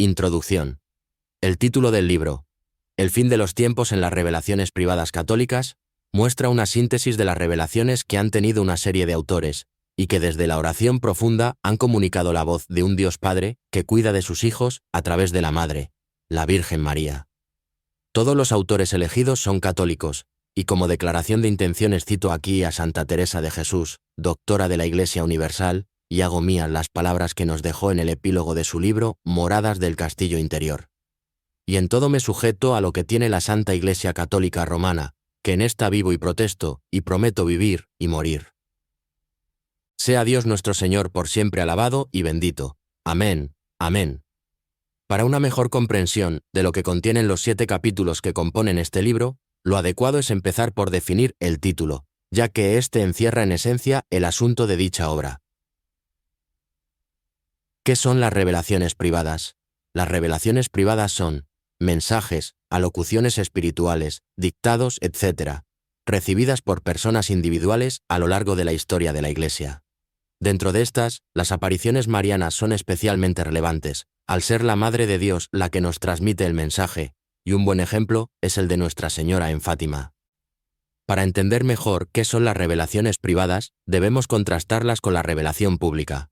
Introducción. El título del libro, El fin de los tiempos en las revelaciones privadas católicas, muestra una síntesis de las revelaciones que han tenido una serie de autores, y que desde la oración profunda han comunicado la voz de un Dios Padre que cuida de sus hijos a través de la Madre, la Virgen María. Todos los autores elegidos son católicos, y como declaración de intenciones cito aquí a Santa Teresa de Jesús, doctora de la Iglesia Universal, y hago mías las palabras que nos dejó en el epílogo de su libro Moradas del Castillo Interior. Y en todo me sujeto a lo que tiene la Santa Iglesia Católica Romana, que en esta vivo y protesto, y prometo vivir y morir. Sea Dios nuestro Señor por siempre alabado y bendito. Amén, amén. Para una mejor comprensión de lo que contienen los 7 capítulos que componen este libro, lo adecuado es empezar por definir el título, ya que éste encierra en esencia el asunto de dicha obra. ¿Qué son las revelaciones privadas? Las revelaciones privadas son mensajes, alocuciones espirituales, dictados, etc., recibidas por personas individuales a lo largo de la historia de la Iglesia. Dentro de estas, las apariciones marianas son especialmente relevantes, al ser la Madre de Dios la que nos transmite el mensaje, y un buen ejemplo es el de Nuestra Señora en Fátima. Para entender mejor qué son las revelaciones privadas, debemos contrastarlas con la revelación pública.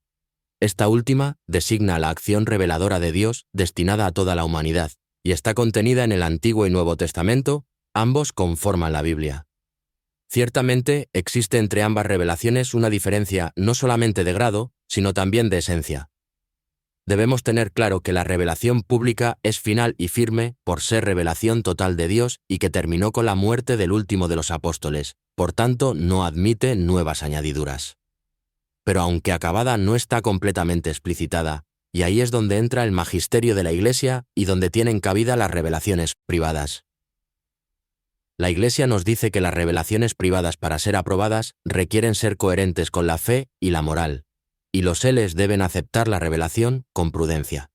Esta última designa la acción reveladora de Dios destinada a toda la humanidad, y está contenida en el Antiguo y Nuevo Testamento, ambos conforman la Biblia. Ciertamente, existe entre ambas revelaciones una diferencia no solamente de grado, sino también de esencia. Debemos tener claro que la revelación pública es final y firme por ser revelación total de Dios y que terminó con la muerte del último de los apóstoles, por tanto no admite nuevas añadiduras. Pero aunque acabada no está completamente explicitada, y ahí es donde entra el magisterio de la Iglesia y donde tienen cabida las revelaciones privadas. La Iglesia nos dice que las revelaciones privadas para ser aprobadas requieren ser coherentes con la fe y la moral, y los fieles deben aceptar la revelación con prudencia.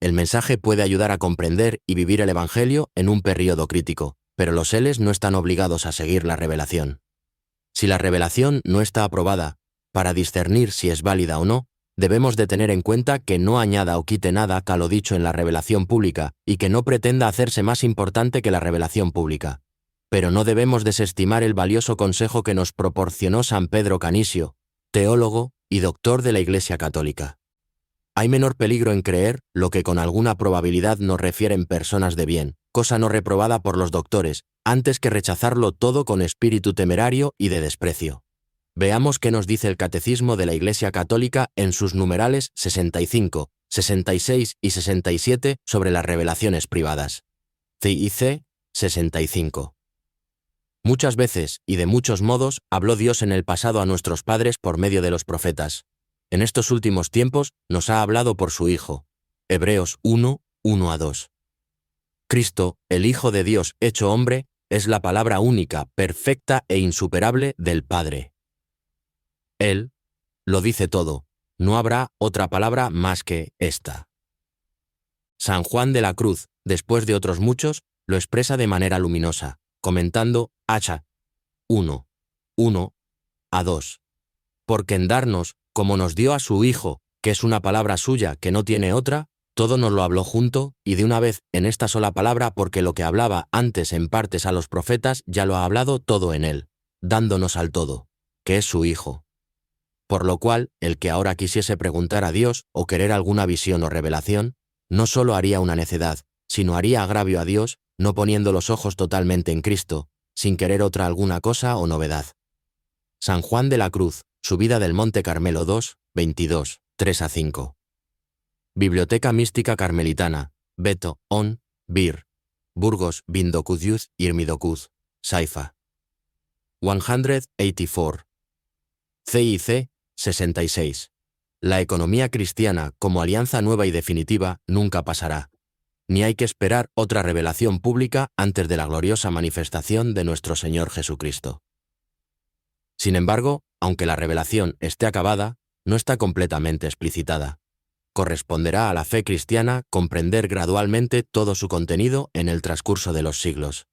El mensaje puede ayudar a comprender y vivir el Evangelio en un período crítico, pero los fieles no están obligados a seguir la revelación. Si la revelación no está aprobada, para discernir si es válida o no, debemos de tener en cuenta que no añada o quite nada a lo dicho en la revelación pública y que no pretenda hacerse más importante que la revelación pública. Pero no debemos desestimar el valioso consejo que nos proporcionó San Pedro Canisio, teólogo y doctor de la Iglesia Católica. Hay menor peligro en creer lo que con alguna probabilidad nos refieren personas de bien, cosa no reprobada por los doctores, antes que rechazarlo todo con espíritu temerario y de desprecio. Veamos qué nos dice el Catecismo de la Iglesia Católica en sus numerales 65, 66 y 67 sobre las revelaciones privadas. CIC 65. Muchas veces y de muchos modos habló Dios en el pasado a nuestros padres por medio de los profetas. En estos últimos tiempos nos ha hablado por su Hijo. Hebreos 1, 1-2. Cristo, el Hijo de Dios hecho hombre, es la palabra única, perfecta e insuperable del Padre. Él lo dice todo, no habrá otra palabra más que esta. San Juan de la Cruz, después de otros muchos, lo expresa de manera luminosa, comentando H. 1, 1-2. Porque en darnos, como nos dio a su Hijo, que es una palabra suya que no tiene otra, todo nos lo habló junto, y de una vez en esta sola palabra, porque lo que hablaba antes en partes a los profetas ya lo ha hablado todo en él, dándonos al todo, que es su Hijo. Por lo cual, el que ahora quisiese preguntar a Dios o querer alguna visión o revelación, no solo haría una necedad, sino haría agravio a Dios, no poniendo los ojos totalmente en Cristo, sin querer otra alguna cosa o novedad. San Juan de la Cruz, Subida del Monte Carmelo 2, 22, 3-5. Biblioteca Mística Carmelitana, Beto, On, Bir, Burgos, Vindocuz Irmidocuz, Saifa. 184. CIC 66. La economía cristiana como alianza nueva y definitiva nunca pasará, ni hay que esperar otra revelación pública antes de la gloriosa manifestación de nuestro Señor Jesucristo. Sin embargo, aunque la revelación esté acabada, no está completamente explicitada. Corresponderá a la fe cristiana comprender gradualmente todo su contenido en el transcurso de los siglos.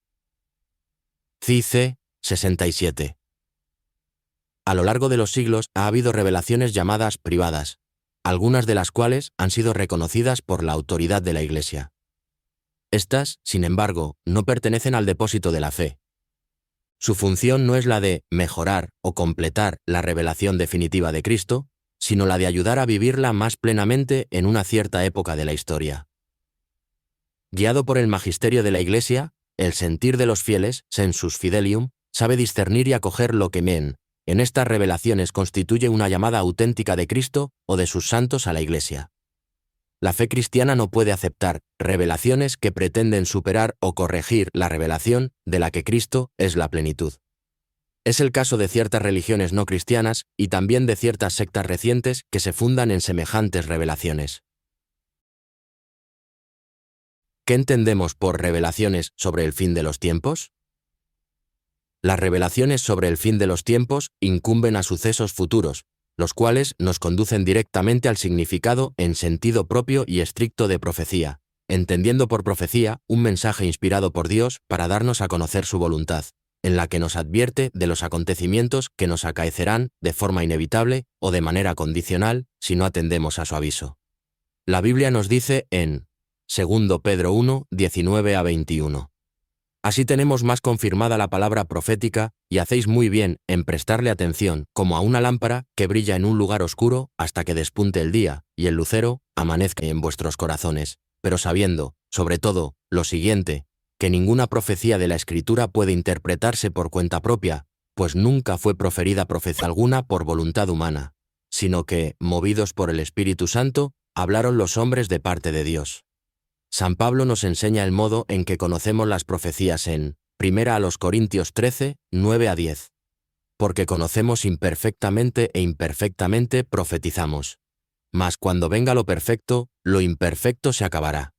CIC 67. A lo largo de los siglos ha habido revelaciones llamadas privadas, algunas de las cuales han sido reconocidas por la autoridad de la Iglesia. Estas, sin embargo, no pertenecen al depósito de la fe. Su función no es la de mejorar o completar la revelación definitiva de Cristo, sino la de ayudar a vivirla más plenamente en una cierta época de la historia. Guiado por el magisterio de la Iglesia, el sentir de los fieles, sensus fidelium, sabe discernir y acoger lo que en estas revelaciones constituye una llamada auténtica de Cristo o de sus santos a la Iglesia. La fe cristiana no puede aceptar revelaciones que pretenden superar o corregir la revelación de la que Cristo es la plenitud. Es el caso de ciertas religiones no cristianas y también de ciertas sectas recientes que se fundan en semejantes revelaciones. ¿Qué entendemos por revelaciones sobre el fin de los tiempos? Las revelaciones sobre el fin de los tiempos incumben a sucesos futuros, los cuales nos conducen directamente al significado en sentido propio y estricto de profecía, entendiendo por profecía un mensaje inspirado por Dios para darnos a conocer su voluntad, en la que nos advierte de los acontecimientos que nos acaecerán de forma inevitable o de manera condicional si no atendemos a su aviso. La Biblia nos dice en 2 Pedro 1, 19 a 21. Así tenemos más confirmada la palabra profética, y hacéis muy bien en prestarle atención, como a una lámpara que brilla en un lugar oscuro hasta que despunte el día, y el lucero amanezca en vuestros corazones, pero sabiendo, sobre todo, lo siguiente, que ninguna profecía de la Escritura puede interpretarse por cuenta propia, pues nunca fue proferida profecía alguna por voluntad humana, sino que, movidos por el Espíritu Santo, hablaron los hombres de parte de Dios. San Pablo nos enseña el modo en que conocemos las profecías en 1 Corintios 13, 9 a 10. Porque conocemos imperfectamente e imperfectamente profetizamos. Mas cuando venga lo perfecto, lo imperfecto se acabará.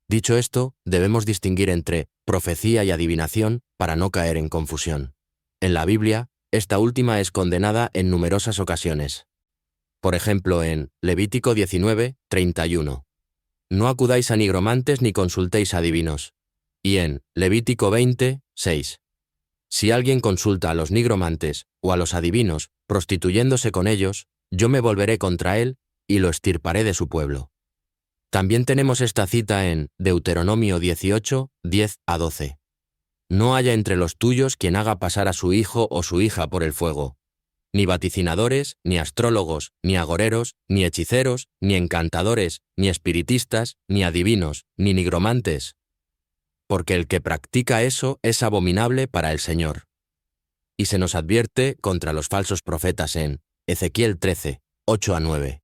Dicho esto, debemos distinguir entre profecía y adivinación para no caer en confusión. En la Biblia, esta última es condenada en numerosas ocasiones. Por ejemplo, en Levítico 19, 31. No acudáis a nigromantes ni consultéis a adivinos. Y en Levítico 20, 6. Si alguien consulta a los nigromantes o a los adivinos, prostituyéndose con ellos, yo me volveré contra él y lo extirparé de su pueblo. También tenemos esta cita en Deuteronomio 18, 10 a 12. No haya entre los tuyos quien haga pasar a su hijo o su hija por el fuego. Ni vaticinadores, ni astrólogos, ni agoreros, ni hechiceros, ni encantadores, ni espiritistas, ni adivinos, ni nigromantes. Porque el que practica eso es abominable para el Señor. Y se nos advierte contra los falsos profetas en Ezequiel 13, 8 a 9.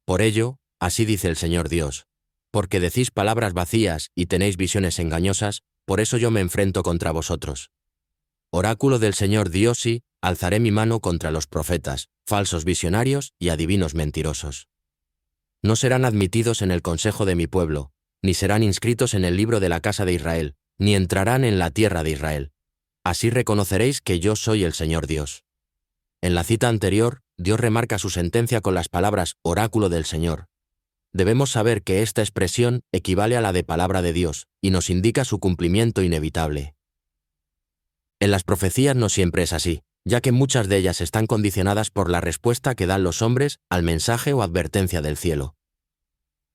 Por ello, así dice el Señor Dios, porque decís palabras vacías y tenéis visiones engañosas, por eso yo me enfrento contra vosotros. Oráculo del Señor Dios y alzaré mi mano contra los profetas, falsos visionarios y adivinos mentirosos. No serán admitidos en el consejo de mi pueblo, ni serán inscritos en el libro de la casa de Israel, ni entrarán en la tierra de Israel. Así reconoceréis que yo soy el Señor Dios. En la cita anterior, Dios remarca su sentencia con las palabras oráculo del Señor. Debemos saber que esta expresión equivale a la de palabra de Dios y nos indica su cumplimiento inevitable. En las profecías no siempre es así, ya que muchas de ellas están condicionadas por la respuesta que dan los hombres al mensaje o advertencia del cielo.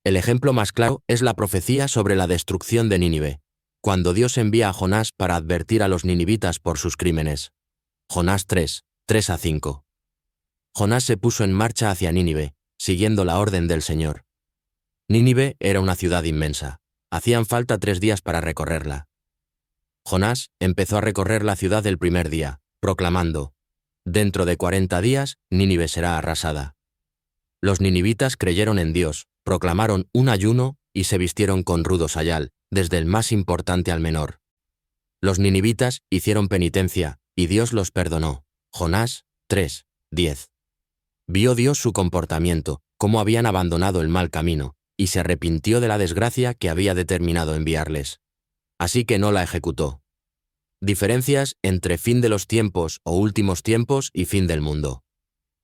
El ejemplo más claro es la profecía sobre la destrucción de Nínive, cuando Dios envía a Jonás para advertir a los ninivitas por sus crímenes. Jonás 3, 3 a 5. Jonás se puso en marcha hacia Nínive, siguiendo la orden del Señor. Nínive era una ciudad inmensa. Hacían falta 3 días para recorrerla. Jonás empezó a recorrer la ciudad el primer día, proclamando: «Dentro de 40 días, Nínive será arrasada». Los ninivitas creyeron en Dios, proclamaron un ayuno y se vistieron con rudo sayal, desde el más importante al menor. Los ninivitas hicieron penitencia, y Dios los perdonó. Jonás 3, 10. Vio Dios su comportamiento, cómo habían abandonado el mal camino, y se arrepintió de la desgracia que había determinado enviarles. Así que no la ejecutó. Diferencias entre fin de los tiempos o últimos tiempos y fin del mundo.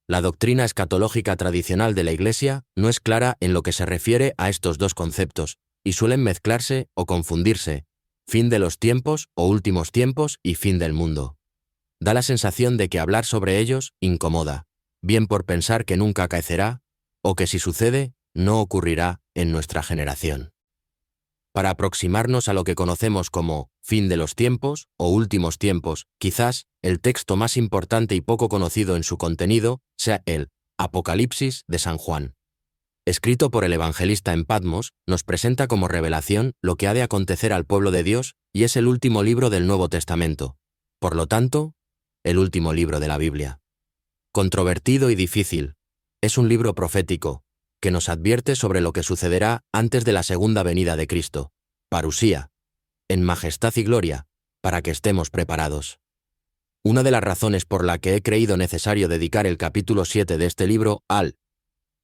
La doctrina escatológica tradicional de la Iglesia no es clara en lo que se refiere a estos dos conceptos, y suelen mezclarse o confundirse, fin de los tiempos o últimos tiempos y fin del mundo. Da la sensación de que hablar sobre ellos incomoda, bien por pensar que nunca acaecerá, o que si sucede, no ocurrirá en nuestra generación. Para aproximarnos a lo que conocemos como fin de los tiempos o últimos tiempos, quizás el texto más importante y poco conocido en su contenido sea el Apocalipsis de San Juan. Escrito por el evangelista en Patmos, nos presenta como revelación lo que ha de acontecer al pueblo de Dios y es el último libro del Nuevo Testamento. Por lo tanto, el último libro de la Biblia. Controvertido y difícil, es un libro profético, que nos advierte sobre lo que sucederá antes de la segunda venida de Cristo, parusía, en majestad y gloria, para que estemos preparados. Una de las razones por la que he creído necesario dedicar el capítulo 7 de este libro al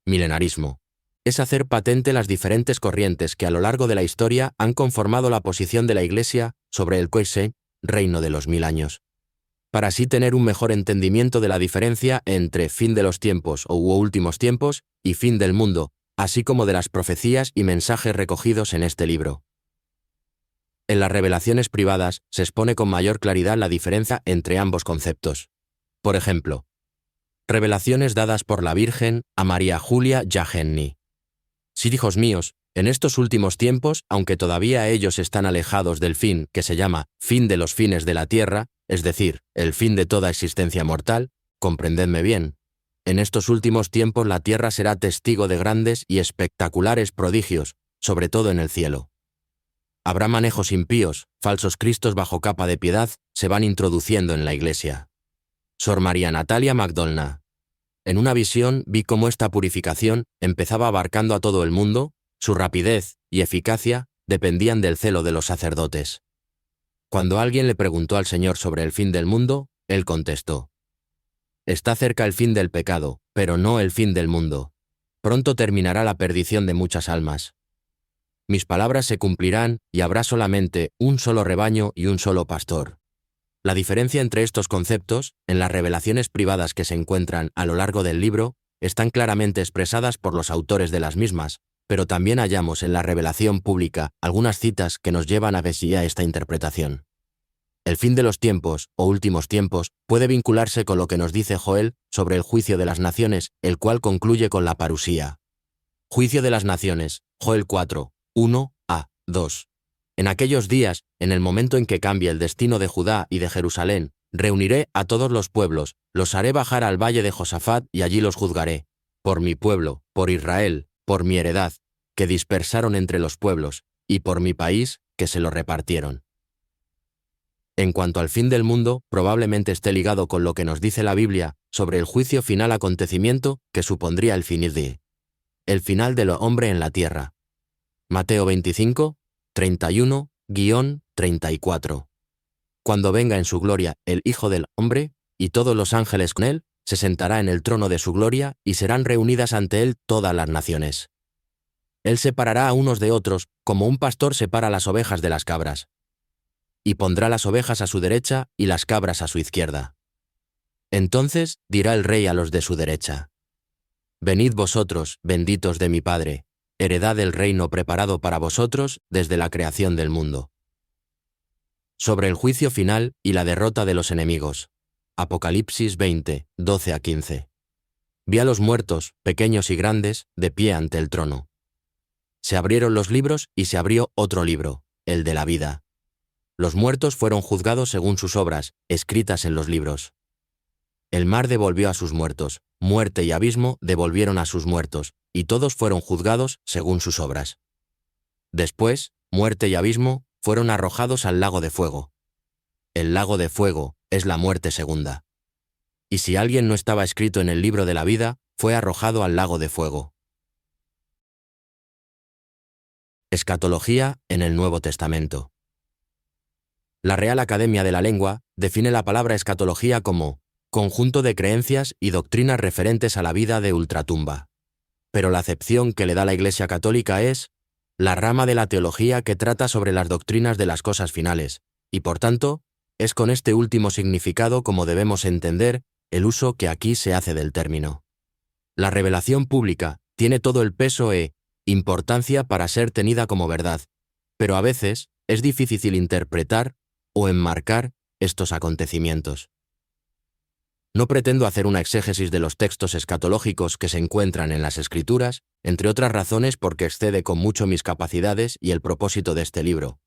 milenarismo es hacer patente las diferentes corrientes que a lo largo de la historia han conformado la posición de la Iglesia sobre el reino de los 1000 años. Para así tener un mejor entendimiento de la diferencia entre fin de los tiempos o últimos tiempos y fin del mundo, así como de las profecías y mensajes recogidos en este libro. En las revelaciones privadas se expone con mayor claridad la diferencia entre ambos conceptos. Por ejemplo, revelaciones dadas por la Virgen a María Julia Jahenny. Sí, hijos míos, en estos últimos tiempos, aunque todavía ellos están alejados del fin que se llama fin de los fines de la tierra, es decir, el fin de toda existencia mortal, comprendedme bien, en estos últimos tiempos la tierra será testigo de grandes y espectaculares prodigios, sobre todo en el cielo. Habrá manejos impíos, falsos cristos bajo capa de piedad se van introduciendo en la Iglesia. Sor María Natalia Magdolna. En una visión vi cómo esta purificación empezaba abarcando a todo el mundo, su rapidez y eficacia dependían del celo de los sacerdotes. Cuando alguien le preguntó al Señor sobre el fin del mundo, él contestó: está cerca el fin del pecado, pero no el fin del mundo. Pronto terminará la perdición de muchas almas. Mis palabras se cumplirán y habrá solamente un solo rebaño y un solo pastor. La diferencia entre estos conceptos, en las revelaciones privadas que se encuentran a lo largo del libro, están claramente expresadas por los autores de las mismas, pero también hallamos en la revelación pública algunas citas que nos llevan a ver esta interpretación. El fin de los tiempos o últimos tiempos puede vincularse con lo que nos dice Joel sobre el juicio de las naciones, el cual concluye con la parusía. Juicio de las naciones, Joel 4, 1-2. En aquellos días, en el momento en que cambie el destino de Judá y de Jerusalén, reuniré a todos los pueblos, los haré bajar al valle de Josafat y allí los juzgaré, por mi pueblo, por Israel, por mi heredad, que dispersaron entre los pueblos, y por mi país, que se lo repartieron. En cuanto al fin del mundo, probablemente esté ligado con lo que nos dice la Biblia sobre el juicio final acontecimiento que supondría el final del hombre en la tierra. Mateo 25, 31-34. Cuando venga en su gloria el Hijo del Hombre, y todos los ángeles con él, se sentará en el trono de su gloria y serán reunidas ante él todas las naciones. Él separará a unos de otros, como un pastor separa las ovejas de las cabras. Y pondrá las ovejas a su derecha y las cabras a su izquierda. Entonces dirá el rey a los de su derecha: venid vosotros, benditos de mi Padre, heredad del reino preparado para vosotros desde la creación del mundo. Sobre el juicio final y la derrota de los enemigos. Apocalipsis 20, 12-15. Vi a los muertos, pequeños y grandes, de pie ante el trono. Se abrieron los libros y se abrió otro libro, el de la vida. Los muertos fueron juzgados según sus obras, escritas en los libros. El mar devolvió a sus muertos, muerte y abismo devolvieron a sus muertos, y todos fueron juzgados según sus obras. Después, muerte y abismo fueron arrojados al lago de fuego. El lago de fuego es la muerte segunda. Y si alguien no estaba escrito en el libro de la vida, fue arrojado al lago de fuego. Escatología en el Nuevo Testamento. La Real Academia de la Lengua define la palabra escatología como conjunto de creencias y doctrinas referentes a la vida de ultratumba. Pero la acepción que le da la Iglesia Católica es la rama de la teología que trata sobre las doctrinas de las cosas finales, y por tanto, es con este último significado como debemos entender el uso que aquí se hace del término. La revelación pública tiene todo el peso e importancia para ser tenida como verdad, pero a veces es difícil interpretar o enmarcar estos acontecimientos. No pretendo hacer una exégesis de los textos escatológicos que se encuentran en las Escrituras, entre otras razones porque excede con mucho mis capacidades y el propósito de este libro.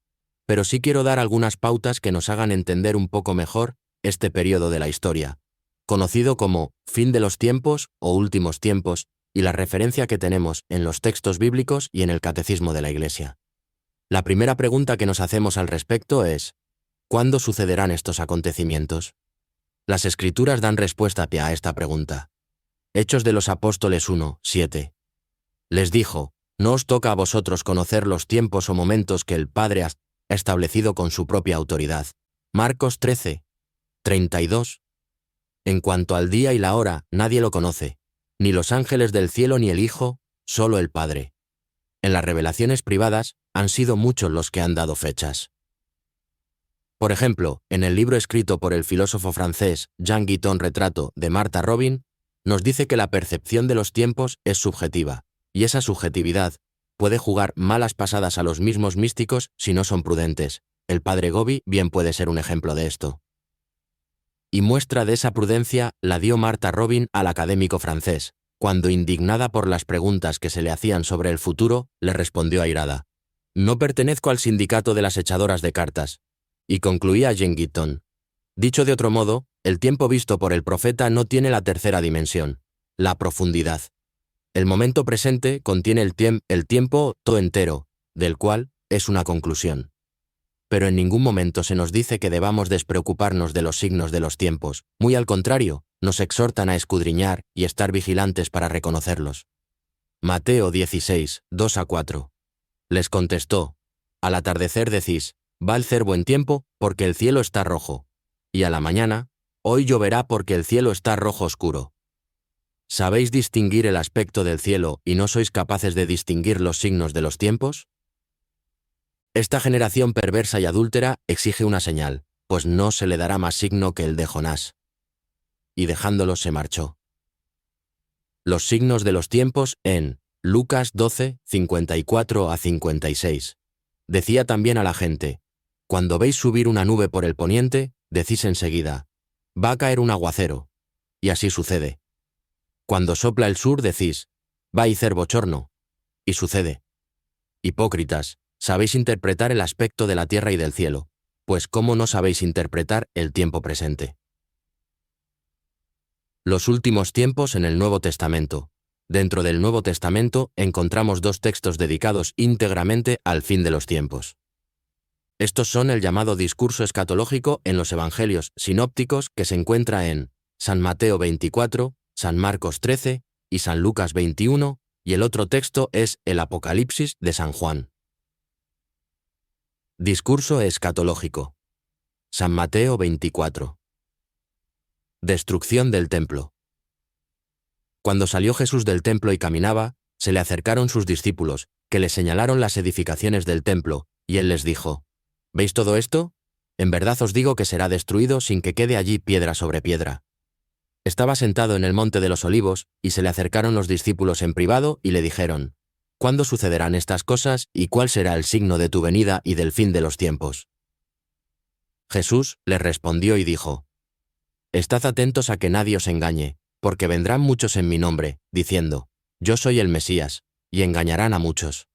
Pero sí quiero dar algunas pautas que nos hagan entender un poco mejor este periodo de la historia, conocido como fin de los tiempos o últimos tiempos, y la referencia que tenemos en los textos bíblicos y en el catecismo de la Iglesia. La primera pregunta que nos hacemos al respecto es: ¿cuándo sucederán estos acontecimientos? Las Escrituras dan respuesta a esta pregunta. Hechos de los Apóstoles 1:7. Les dijo: no os toca a vosotros conocer los tiempos o momentos que el Padre ha establecido con su propia autoridad. Marcos 13:32. En cuanto al día y la hora, nadie lo conoce, ni los ángeles del cielo ni el Hijo, solo el Padre. En las revelaciones privadas han sido muchos los que han dado fechas. Por ejemplo, en el libro escrito por el filósofo francés Jean Guitton Retrato de Martha Robin, nos dice que la percepción de los tiempos es subjetiva, y esa subjetividad puede jugar malas pasadas a los mismos místicos si no son prudentes. El padre Gobi bien puede ser un ejemplo de esto. Y muestra de esa prudencia la dio Martha Robin al académico francés, cuando, indignada por las preguntas que se le hacían sobre el futuro, le respondió airada: no pertenezco al sindicato de las echadoras de cartas. Y concluía Jean Guitton: dicho de otro modo, el tiempo visto por el profeta no tiene la tercera dimensión, la profundidad. El momento presente contiene el tiempo todo entero, del cual es una conclusión. Pero en ningún momento se nos dice que debamos despreocuparnos de los signos de los tiempos, muy al contrario, nos exhortan a escudriñar y estar vigilantes para reconocerlos. Mateo 16:2-4. Les contestó: al atardecer decís, va a hacer buen tiempo, porque el cielo está rojo. Y a la mañana, hoy lloverá porque el cielo está rojo oscuro. ¿Sabéis distinguir el aspecto del cielo y no sois capaces de distinguir los signos de los tiempos? Esta generación perversa y adúltera exige una señal, pues no se le dará más signo que el de Jonás. Y dejándolo se marchó. Los signos de los tiempos en Lucas 12:54-56. Decía también a la gente: cuando veis subir una nube por el poniente, decís enseguida, va a caer un aguacero. Y así sucede. Cuando sopla el sur, decís, va a hacer bochorno. Y sucede. Hipócritas, sabéis interpretar el aspecto de la tierra y del cielo, pues ¿cómo no sabéis interpretar el tiempo presente? Los últimos tiempos en el Nuevo Testamento. Dentro del Nuevo Testamento encontramos dos textos dedicados íntegramente al fin de los tiempos. Estos son el llamado discurso escatológico en los evangelios sinópticos, que se encuentra en San Mateo 24, San Marcos 13 y San Lucas 21, y el otro texto es el Apocalipsis de San Juan. Discurso escatológico. San Mateo 24. Destrucción del templo. Cuando salió Jesús del templo y caminaba, se le acercaron sus discípulos, que le señalaron las edificaciones del templo, y él les dijo: ¿veis todo esto? En verdad os digo que será destruido sin que quede allí piedra sobre piedra. Estaba sentado en el monte de los Olivos, y se le acercaron los discípulos en privado y le dijeron: ¿cuándo sucederán estas cosas y cuál será el signo de tu venida y del fin de los tiempos? Jesús les respondió y dijo: estad atentos a que nadie os engañe, porque vendrán muchos en mi nombre, diciendo: yo soy el Mesías, y engañarán a muchos.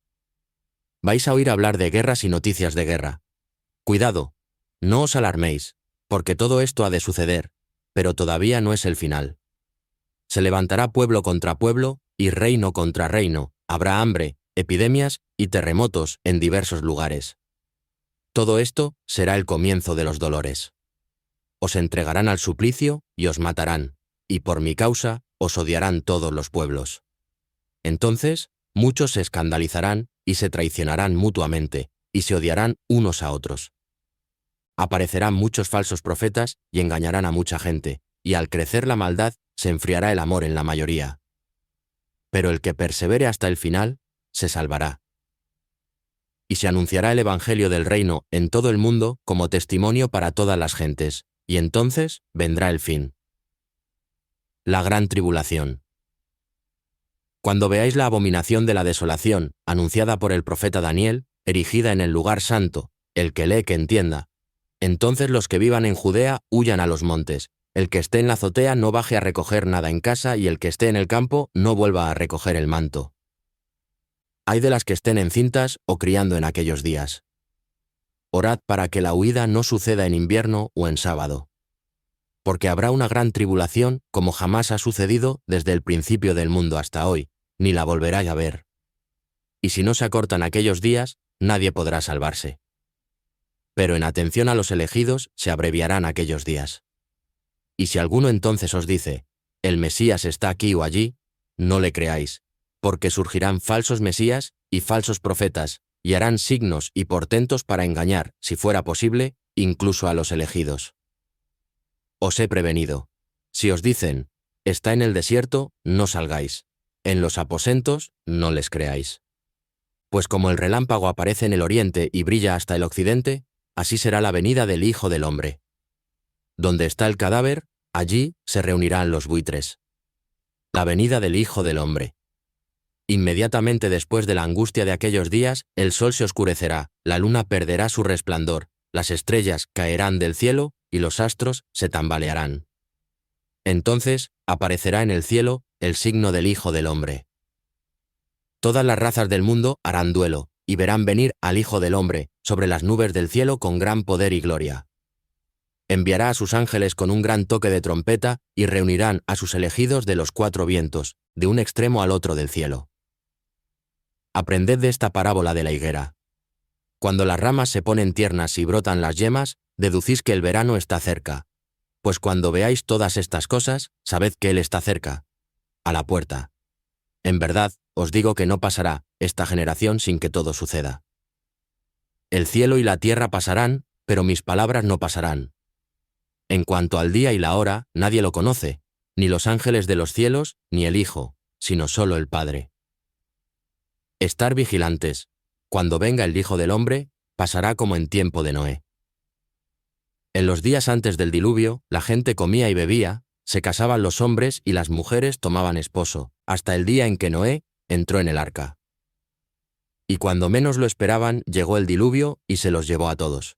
Vais a oír hablar de guerras y noticias de guerra. Cuidado, no os alarméis, porque todo esto ha de suceder, pero todavía no es el final. Se levantará pueblo contra pueblo, y reino contra reino, habrá hambre, epidemias y terremotos en diversos lugares. Todo esto será el comienzo de los dolores. Os entregarán al suplicio y os matarán, y por mi causa os odiarán todos los pueblos. Entonces, muchos se escandalizarán y se traicionarán mutuamente, y se odiarán unos a otros. Aparecerán muchos falsos profetas y engañarán a mucha gente, y al crecer la maldad se enfriará el amor en la mayoría. Pero el que persevere hasta el final, se salvará. Y se anunciará el evangelio del reino en todo el mundo como testimonio para todas las gentes, y entonces vendrá el fin. La gran tribulación. Cuando veáis la abominación de la desolación, anunciada por el profeta Daniel, erigida en el lugar santo, el que lee que entienda, entonces los que vivan en Judea huyan a los montes, El que esté en la azotea no baje a recoger nada en casa, y el que esté en el campo no vuelva a recoger el manto. Ay de las que estén encintas o criando en aquellos días. Orad para que la huida no suceda en invierno o en sábado. Porque habrá una gran tribulación como jamás ha sucedido desde el principio del mundo hasta hoy, ni la volveráis a ver. Y si no se acortan aquellos días, nadie podrá salvarse. Pero en atención a los elegidos se abreviarán aquellos días. Y si alguno entonces os dice, el Mesías está aquí o allí, no le creáis, porque surgirán falsos mesías y falsos profetas, y harán signos y portentos para engañar, si fuera posible, incluso a los elegidos. Os he prevenido. Si os dicen, está en el desierto, no salgáis. En los aposentos, no les creáis. Pues como el relámpago aparece en el oriente y brilla hasta el occidente, así será la venida del Hijo del Hombre. Donde está el cadáver, allí se reunirán los buitres. La venida del Hijo del Hombre. Inmediatamente después de la angustia de aquellos días, el sol se oscurecerá, la luna perderá su resplandor, las estrellas caerán del cielo y los astros se tambalearán. Entonces aparecerá en el cielo el signo del Hijo del Hombre. Todas las razas del mundo harán duelo, y verán venir al Hijo del Hombre sobre las nubes del cielo con gran poder y gloria. Enviará a sus ángeles con un gran toque de trompeta y reunirán a sus elegidos de los 4 vientos, de un extremo al otro del cielo. Aprended de esta parábola de la higuera. Cuando las ramas se ponen tiernas y brotan las yemas, deducís que el verano está cerca. Pues cuando veáis todas estas cosas, sabed que Él está cerca, a la puerta. En verdad, os digo que no pasará esta generación sin que todo suceda. El cielo y la tierra pasarán, pero mis palabras no pasarán. En cuanto al día y la hora, nadie lo conoce, ni los ángeles de los cielos, ni el Hijo, sino solo el Padre. Estar vigilantes. Cuando venga el Hijo del Hombre, pasará como en tiempo de Noé. En los días antes del diluvio, la gente comía y bebía, se casaban los hombres y las mujeres tomaban esposo, hasta el día en que Noé entró en el arca. Y cuando menos lo esperaban, llegó el diluvio y se los llevó a todos.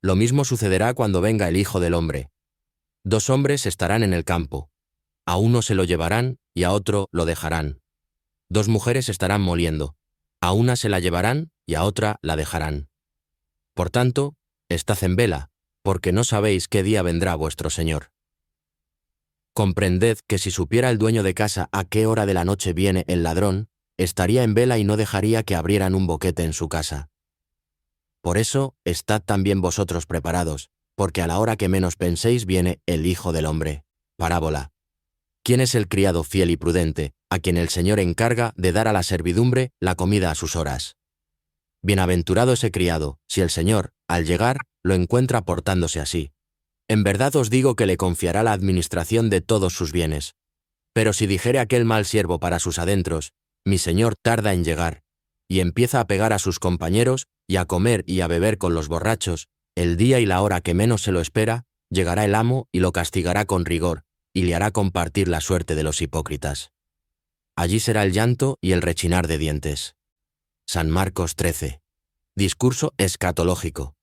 Lo mismo sucederá cuando venga el Hijo del Hombre. 2 hombres estarán en el campo. A uno se lo llevarán y a otro lo dejarán. 2 mujeres estarán moliendo. A una se la llevarán y a otra la dejarán. Por tanto, estad en vela, porque no sabéis qué día vendrá vuestro Señor. Comprended que si supiera el dueño de casa a qué hora de la noche viene el ladrón, estaría en vela y no dejaría que abrieran un boquete en su casa. Por eso, estad también vosotros preparados, porque a la hora que menos penséis viene el Hijo del Hombre. Parábola. ¿Quién es el criado fiel y prudente, a quien el Señor encarga de dar a la servidumbre la comida a sus horas? Bienaventurado ese criado, si el Señor, al llegar, lo encuentra portándose así. En verdad os digo que le confiará la administración de todos sus bienes. Pero si dijere aquel mal siervo para sus adentros, mi Señor tarda en llegar, y empieza a pegar a sus compañeros y a comer y a beber con los borrachos, el día y la hora que menos se lo espera, llegará el amo y lo castigará con rigor, y le hará compartir la suerte de los hipócritas. Allí será el llanto y el rechinar de dientes. San Marcos 13. Discurso escatológico.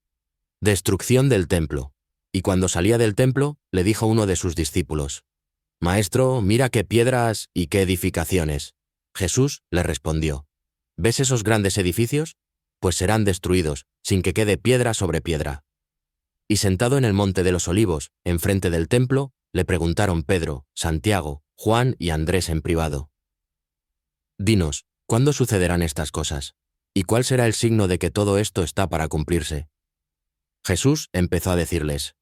Destrucción del templo. Y cuando salía del templo, le dijo uno de sus discípulos: Maestro, mira qué piedras y qué edificaciones. Jesús le respondió: ¿Ves esos grandes edificios? Pues serán destruidos, sin que quede piedra sobre piedra. Y sentado en el monte de los Olivos, enfrente del templo, le preguntaron Pedro, Santiago, Juan y Andrés en privado: Dinos, ¿cuándo sucederán estas cosas? ¿Y cuál será el signo de que todo esto está para cumplirse? Jesús empezó a decirles: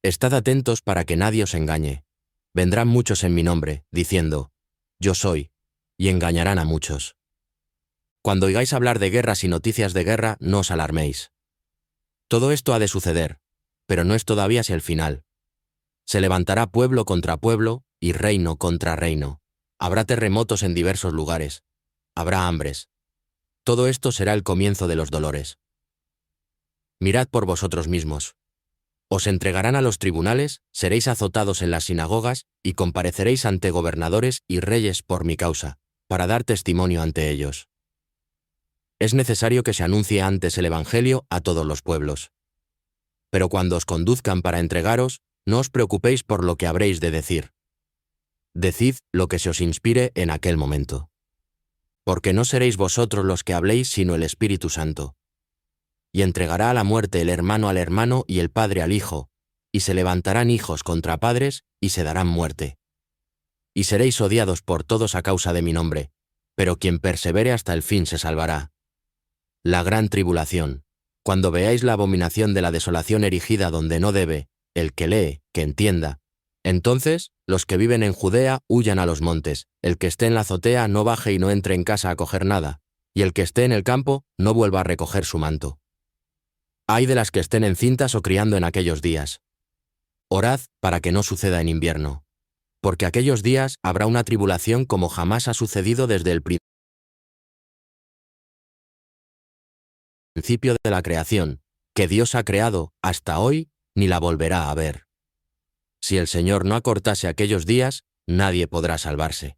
Estad atentos para que nadie os engañe. Vendrán muchos en mi nombre, diciendo: Yo soy, y engañarán a muchos. Cuando oigáis hablar de guerras y noticias de guerra, no os alarméis. Todo esto ha de suceder, pero no es todavía el final. Se levantará pueblo contra pueblo y reino contra reino. Habrá terremotos en diversos lugares. Habrá hambres. Todo esto será el comienzo de los dolores. Mirad por vosotros mismos. Os entregarán a los tribunales, seréis azotados en las sinagogas y compareceréis ante gobernadores y reyes por mi causa, para dar testimonio ante ellos. Es necesario que se anuncie antes el Evangelio a todos los pueblos. Pero cuando os conduzcan para entregaros, no os preocupéis por lo que habréis de decir. Decid lo que se os inspire en aquel momento. Porque no seréis vosotros los que habléis, sino el Espíritu Santo. Y entregará a la muerte el hermano al hermano y el padre al hijo, y se levantarán hijos contra padres y se darán muerte. Y seréis odiados por todos a causa de mi nombre, pero quien persevere hasta el fin se salvará. La gran tribulación. Cuando veáis la abominación de la desolación erigida donde no debe, el que lee, que entienda. Entonces, los que viven en Judea huyan a los montes, el que esté en la azotea no baje y no entre en casa a coger nada, y el que esté en el campo no vuelva a recoger su manto. Ay de las que estén encintas o criando en aquellos días. Orad para que no suceda en invierno, porque aquellos días habrá una tribulación como jamás ha sucedido desde el principio de la creación, que Dios ha creado hasta hoy, ni la volverá a ver. Si el Señor no acortase aquellos días, nadie podrá salvarse.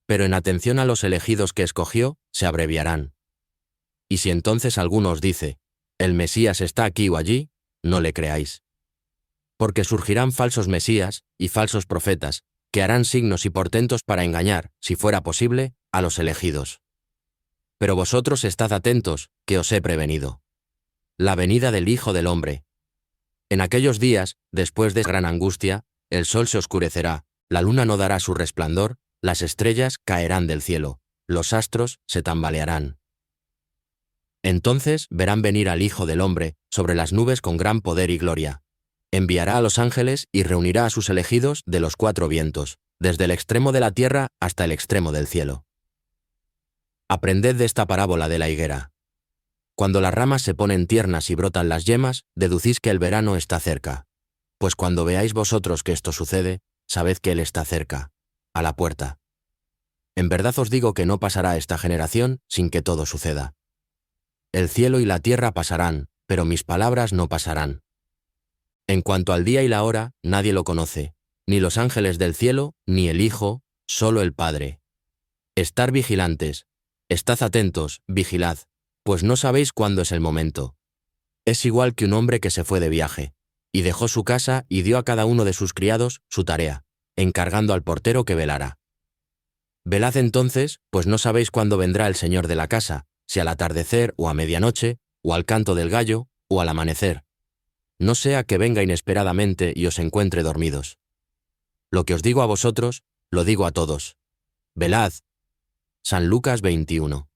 Pero en atención a los elegidos que escogió, se abreviarán. Y si entonces alguno os dice, el Mesías está aquí o allí, no le creáis. Porque surgirán falsos mesías y falsos profetas, que harán signos y portentos para engañar, si fuera posible, a los elegidos. Pero vosotros estad atentos, que os he prevenido. La venida del Hijo del Hombre. En aquellos días, después de gran angustia, el sol se oscurecerá, la luna no dará su resplandor, las estrellas caerán del cielo, los astros se tambalearán. Entonces verán venir al Hijo del Hombre sobre las nubes con gran poder y gloria. Enviará a los ángeles y reunirá a sus elegidos de los cuatro vientos, desde el extremo de la tierra hasta el extremo del cielo. Aprended de esta parábola de la higuera. Cuando las ramas se ponen tiernas y brotan las yemas, deducís que el verano está cerca. Pues cuando veáis vosotros que esto sucede, sabed que Él está cerca, a la puerta. En verdad os digo que no pasará esta generación sin que todo suceda. El cielo y la tierra pasarán, pero mis palabras no pasarán. En cuanto al día y la hora, nadie lo conoce, ni los ángeles del cielo, ni el Hijo, solo el Padre. Estar vigilantes, estad atentos, vigilad, pues no sabéis cuándo es el momento. Es igual que un hombre que se fue de viaje, y dejó su casa y dio a cada uno de sus criados su tarea, encargando al portero que velara. Velad entonces, pues no sabéis cuándo vendrá el señor de la casa, si al atardecer o a medianoche, o al canto del gallo, o al amanecer. No sea que venga inesperadamente y os encuentre dormidos. Lo que os digo a vosotros, lo digo a todos. Velad. San Lucas 21.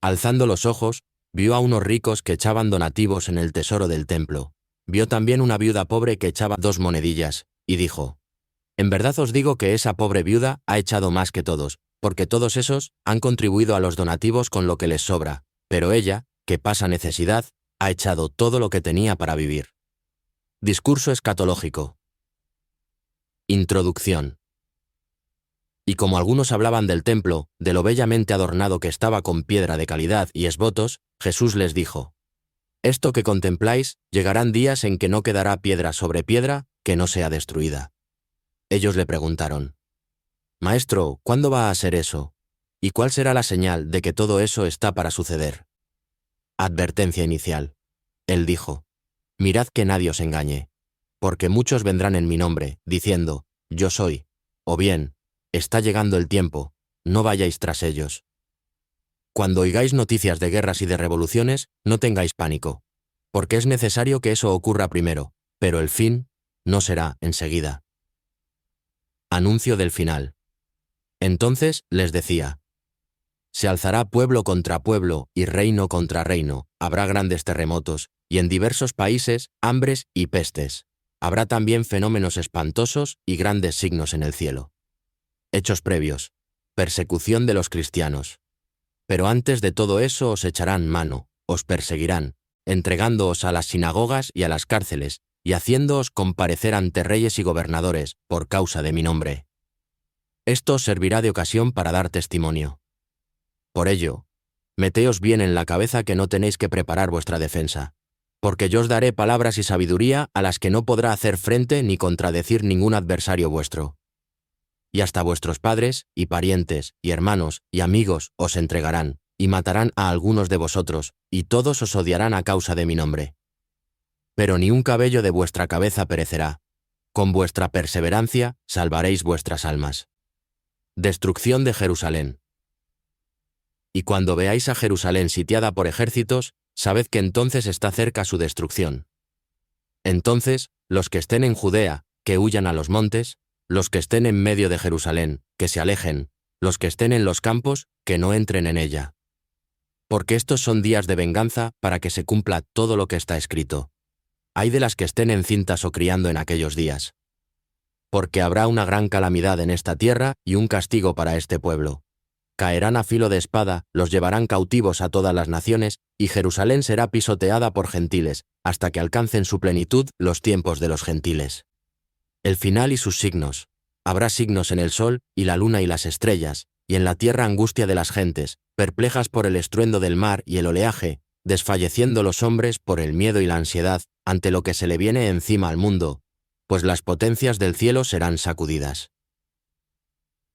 Alzando los ojos, vio a unos ricos que echaban donativos en el tesoro del templo. Vio también una viuda pobre que echaba 2 monedillas, y dijo, en verdad os digo que esa pobre viuda ha echado más que todos, porque todos esos han contribuido a los donativos con lo que les sobra, pero ella, que pasa necesidad, ha echado todo lo que tenía para vivir. Discurso escatológico. Introducción. Y como algunos hablaban del templo, de lo bellamente adornado que estaba con piedra de calidad y esbotos, Jesús les dijo, esto que contempláis, llegarán días en que no quedará piedra sobre piedra que no sea destruida. Ellos le preguntaron, Maestro, ¿cuándo va a ser eso? ¿Y cuál será la señal de que todo eso está para suceder? Advertencia inicial. Él dijo, mirad que nadie os engañe, porque muchos vendrán en mi nombre, diciendo, yo soy, o bien, está llegando el tiempo, no vayáis tras ellos. Cuando oigáis noticias de guerras y de revoluciones, no tengáis pánico, porque es necesario que eso ocurra primero, pero el fin no será enseguida. Anuncio del final. Entonces les decía, se alzará pueblo contra pueblo y reino contra reino, habrá grandes terremotos, y en diversos países hambres y pestes. Habrá también fenómenos espantosos y grandes signos en el cielo. Hechos previos. Persecución de los cristianos. Pero antes de todo eso os echarán mano, os perseguirán, entregándoos a las sinagogas y a las cárceles, y haciéndoos comparecer ante reyes y gobernadores, por causa de mi nombre. Esto os servirá de ocasión para dar testimonio. Por ello, meteos bien en la cabeza que no tenéis que preparar vuestra defensa, porque yo os daré palabras y sabiduría a las que no podrá hacer frente ni contradecir ningún adversario vuestro. Y hasta vuestros padres, y parientes, y hermanos, y amigos os entregarán, y matarán a algunos de vosotros, y todos os odiarán a causa de mi nombre. pero ni un cabello de vuestra cabeza perecerá. Con vuestra perseverancia salvaréis vuestras almas. Destrucción de Jerusalén. Y cuando veáis a Jerusalén sitiada por ejércitos, sabed que entonces está cerca su destrucción. Entonces, los que estén en Judea, que huyan a los montes, los que estén en medio de Jerusalén, que se alejen, los que estén en los campos, que no entren en ella. Porque estos son días de venganza para que se cumpla todo lo que está escrito. Ay de las que estén encintas o criando en aquellos días. Porque habrá una gran calamidad en esta tierra y un castigo para este pueblo. Caerán a filo de espada, los llevarán cautivos a todas las naciones, y Jerusalén será pisoteada por gentiles, hasta que alcancen su plenitud los tiempos de los gentiles. El final y sus signos. Habrá signos en el sol, y la luna y las estrellas, y en la tierra angustia de las gentes, perplejas por el estruendo del mar y el oleaje, desfalleciendo los hombres por el miedo y la ansiedad ante lo que se le viene encima al mundo, pues las potencias del cielo serán sacudidas.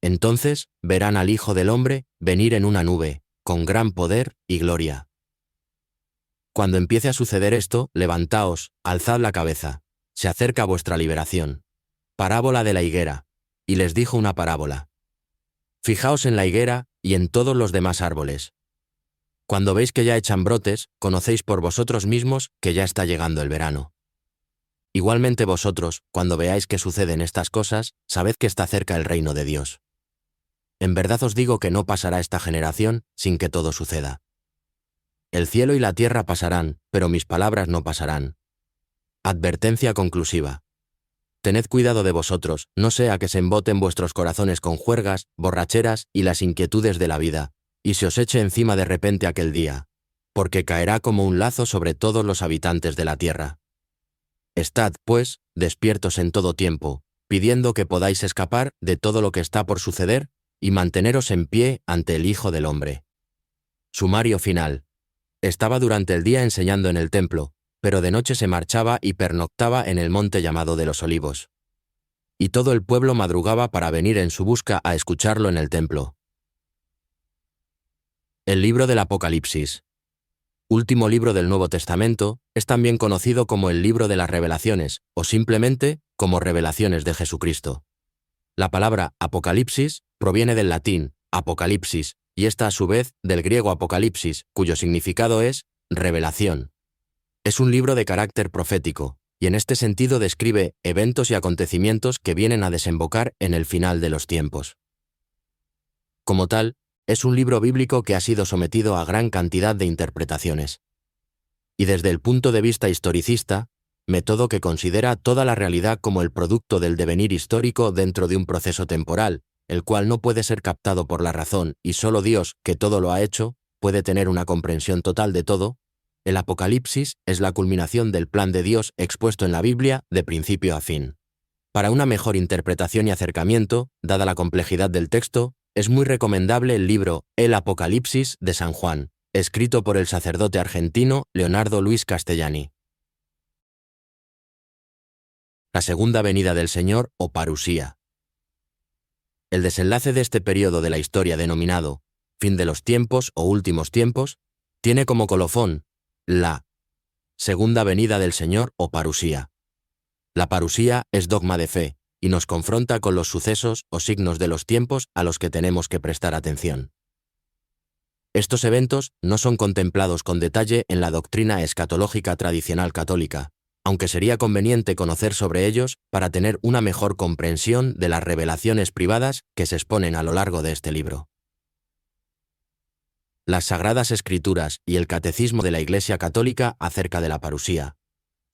Entonces verán al Hijo del Hombre venir en una nube, con gran poder y gloria. Cuando empiece a suceder esto, levantaos, alzad la cabeza, se acerca vuestra liberación. Parábola de la higuera. Y les dijo una parábola. Fijaos en la higuera y en todos los demás árboles. Cuando veis que ya echan brotes, conocéis por vosotros mismos que ya está llegando el verano. Igualmente vosotros, cuando veáis que suceden estas cosas, sabed que está cerca el reino de Dios. En verdad os digo que no pasará esta generación sin que todo suceda. El cielo y la tierra pasarán, pero mis palabras no pasarán. Advertencia conclusiva. Tened cuidado de vosotros, no sea que se emboten vuestros corazones con juergas, borracheras y las inquietudes de la vida, y se os eche encima de repente aquel día, porque caerá como un lazo sobre todos los habitantes de la tierra. Estad, pues, despiertos en todo tiempo, pidiendo que podáis escapar de todo lo que está por suceder y manteneros en pie ante el Hijo del Hombre. Sumario final. Estaba durante el día enseñando en el templo, pero de noche se marchaba y pernoctaba en el monte llamado de los Olivos. Y todo el pueblo madrugaba para venir en su busca a escucharlo en el templo. El libro del Apocalipsis. Último libro del Nuevo Testamento, es también conocido como el libro de las revelaciones, o simplemente como revelaciones de Jesucristo. La palabra Apocalipsis proviene del latín apocalipsis, y esta a su vez del griego apocalipsis, cuyo significado es revelación. Es un libro de carácter profético, y en este sentido describe eventos y acontecimientos que vienen a desembocar en el final de los tiempos. Como tal, es un libro bíblico que ha sido sometido a gran cantidad de interpretaciones. Y desde el punto de vista historicista, método que considera toda la realidad como el producto del devenir histórico dentro de un proceso temporal, el cual no puede ser captado por la razón y solo Dios, que todo lo ha hecho, puede tener una comprensión total de todo, el Apocalipsis es la culminación del plan de Dios expuesto en la Biblia de principio a fin. Para una mejor interpretación y acercamiento, dada la complejidad del texto, es muy recomendable el libro El Apocalipsis de San Juan, escrito por el sacerdote argentino Leonardo Luis Castellani. La segunda venida del Señor o parusía. El desenlace de este periodo de la historia denominado fin de los tiempos o últimos tiempos tiene como colofón la segunda venida del Señor o parusía. La parusía es dogma de fe y nos confronta con los sucesos o signos de los tiempos a los que tenemos que prestar atención. Estos eventos no son contemplados con detalle en la doctrina escatológica tradicional católica, aunque sería conveniente conocer sobre ellos para tener una mejor comprensión de las revelaciones privadas que se exponen a lo largo de este libro. Las Sagradas Escrituras y el Catecismo de la Iglesia Católica acerca de la parusía.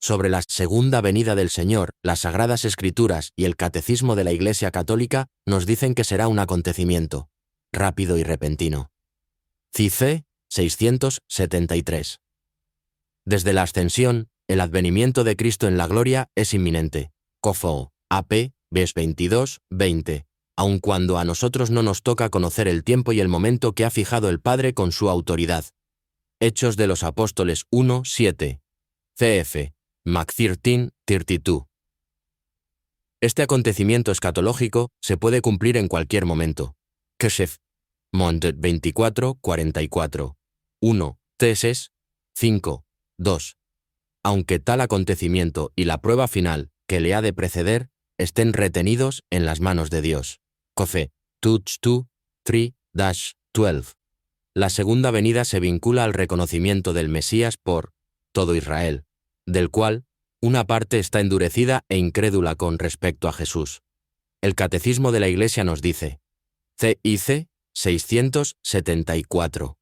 Sobre la segunda venida del Señor, las Sagradas Escrituras y el Catecismo de la Iglesia Católica nos dicen que será un acontecimiento rápido y repentino. CIC 673. Desde la ascensión, el advenimiento de Cristo en la gloria es inminente. Cofo, AP, Bes 22, 20. Aun cuando a nosotros no nos toca conocer el tiempo y el momento que ha fijado el Padre con su autoridad. Hechos de los Apóstoles 1, 7. CF, Mac 13, 32. Este acontecimiento escatológico se puede cumplir en cualquier momento. Keshef, Mont 24, 44. 1, Teses, 5, 2. aunque tal acontecimiento y la prueba final que le ha de preceder estén retenidos en las manos de Dios. Cofe, Touch 2, 3-12. La segunda venida se vincula al reconocimiento del Mesías por todo Israel, del cual una parte está endurecida e incrédula con respecto a Jesús. El Catecismo de la Iglesia nos dice, CIC 674.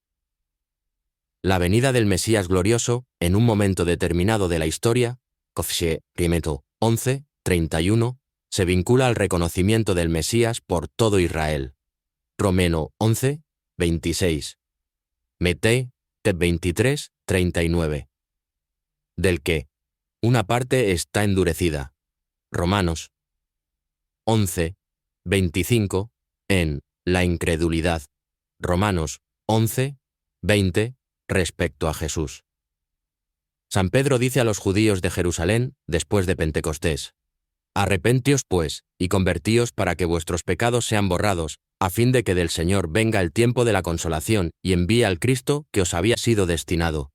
La venida del Mesías glorioso, en un momento determinado de la historia, Cofshe, Rimeto 11, 31, se vincula al reconocimiento del Mesías por todo Israel. Romeno 11, 26. Mete, 23, 39. Del que una parte está endurecida. Romanos 11, 25, en la incredulidad. Romanos 11, 20, respecto a Jesús. San Pedro dice a los judíos de Jerusalén, después de Pentecostés, «Arrepentíos, pues, y convertíos para que vuestros pecados sean borrados, a fin de que del Señor venga el tiempo de la consolación y envíe al Cristo que os había sido destinado,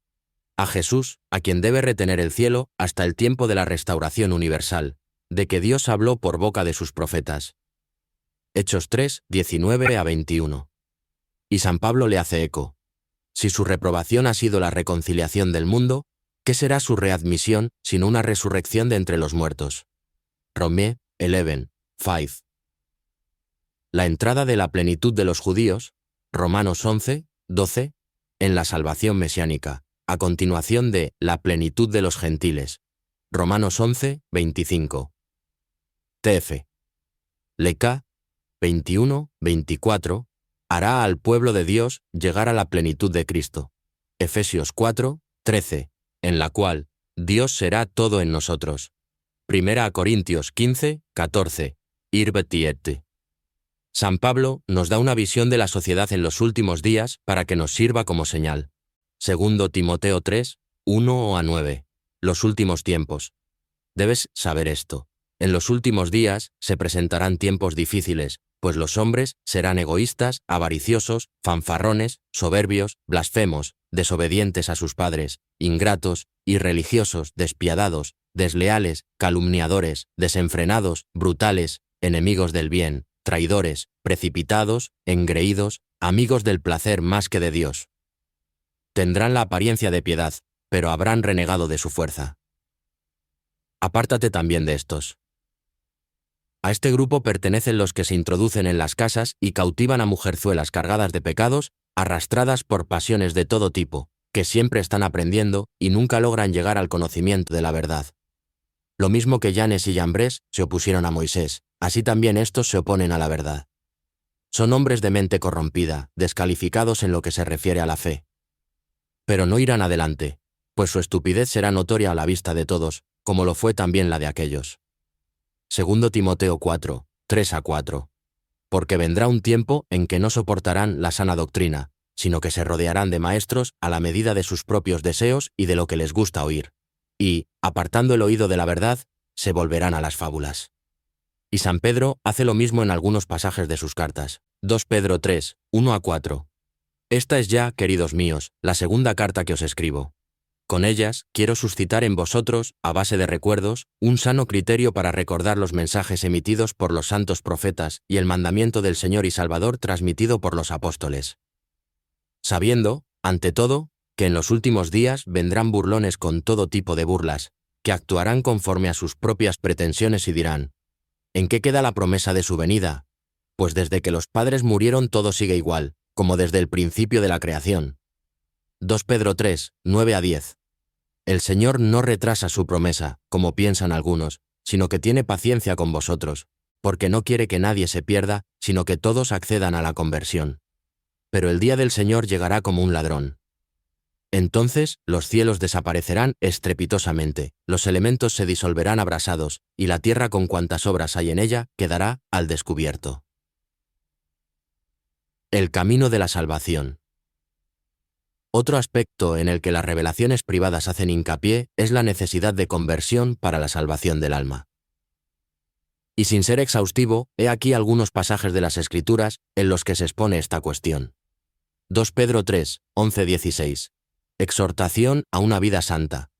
a Jesús, a quien debe retener el cielo hasta el tiempo de la restauración universal, de que Dios habló por boca de sus profetas». Hechos 3, 19-21. Y San Pablo le hace eco. Si su reprobación ha sido la reconciliación del mundo, ¿qué será su readmisión sino una resurrección de entre los muertos? Romé 11, 5. La entrada de la plenitud de los judíos, Romanos 11, 12, en la salvación mesiánica, a continuación de la plenitud de los gentiles, Romanos 11, 25. TF. Leca 21, 24, hará al pueblo de Dios llegar a la plenitud de Cristo. Efesios 4, 13, en la cual Dios será todo en nosotros. 1 Corintios 15, 14, Irbetiete. San Pablo nos da una visión de la sociedad en los últimos días para que nos sirva como señal. 2 Timoteo 3, 1-9. Los últimos tiempos. Debes saber esto. En los últimos días se presentarán tiempos difíciles, pues los hombres serán egoístas, avariciosos, fanfarrones, soberbios, blasfemos, desobedientes a sus padres, ingratos, irreligiosos, despiadados, desleales, calumniadores, desenfrenados, brutales, enemigos del bien, traidores, precipitados, engreídos, amigos del placer más que de Dios. Tendrán la apariencia de piedad, pero habrán renegado de su fuerza. Apártate también de estos. A este grupo pertenecen los que se introducen en las casas y cautivan a mujerzuelas cargadas de pecados, arrastradas por pasiones de todo tipo, que siempre están aprendiendo y nunca logran llegar al conocimiento de la verdad. Lo mismo que Yanes y Yambrés se opusieron a Moisés, así también estos se oponen a la verdad. Son hombres de mente corrompida, descalificados en lo que se refiere a la fe. Pero no irán adelante, pues su estupidez será notoria a la vista de todos, como lo fue también la de aquellos. 2 Timoteo 4, 3-4. Porque vendrá un tiempo en que no soportarán la sana doctrina, sino que se rodearán de maestros a la medida de sus propios deseos y de lo que les gusta oír. Y, apartando el oído de la verdad, se volverán a las fábulas. Y San Pedro hace lo mismo en algunos pasajes de sus cartas. 2 Pedro 3, 1-4. Esta es ya, queridos míos, la segunda carta que os escribo. Con ellas quiero suscitar en vosotros, a base de recuerdos, un sano criterio para recordar los mensajes emitidos por los santos profetas y el mandamiento del Señor y Salvador transmitido por los apóstoles. Sabiendo, ante todo, que en los últimos días vendrán burlones con todo tipo de burlas, que actuarán conforme a sus propias pretensiones y dirán, ¿en qué queda la promesa de su venida? Pues desde que los padres murieron todo sigue igual, como desde el principio de la creación. 2 Pedro 3, 9-10. El Señor no retrasa su promesa, como piensan algunos, sino que tiene paciencia con vosotros, porque no quiere que nadie se pierda, sino que todos accedan a la conversión. Pero el día del Señor llegará como un ladrón. Entonces los cielos desaparecerán estrepitosamente, los elementos se disolverán abrasados, y la tierra con cuantas obras hay en ella quedará al descubierto. El camino de la salvación. Otro aspecto en el que las revelaciones privadas hacen hincapié es la necesidad de conversión para la salvación del alma. Y sin ser exhaustivo, he aquí algunos pasajes de las Escrituras en los que se expone esta cuestión. 2 Pedro 3, 11-16. Exhortación a una vida santa.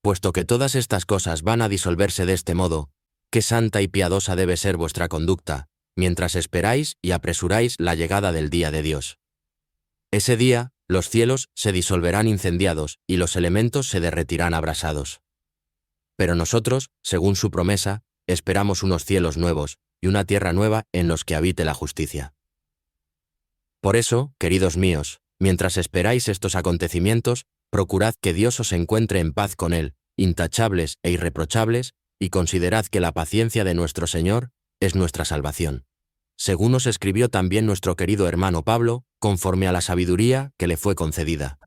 Puesto que todas estas cosas van a disolverse de este modo, qué santa y piadosa debe ser vuestra conducta, mientras esperáis y apresuráis la llegada del día de Dios. Ese día, los cielos se disolverán incendiados y los elementos se derretirán abrasados. Pero nosotros, según su promesa, esperamos unos cielos nuevos y una tierra nueva en los que habite la justicia. Por eso, queridos míos, mientras esperáis estos acontecimientos, procurad que Dios os encuentre en paz con Él, intachables e irreprochables, y considerad que la paciencia de nuestro Señor es nuestra salvación. Según nos escribió también nuestro querido hermano Pablo, conforme a la sabiduría que le fue concedida.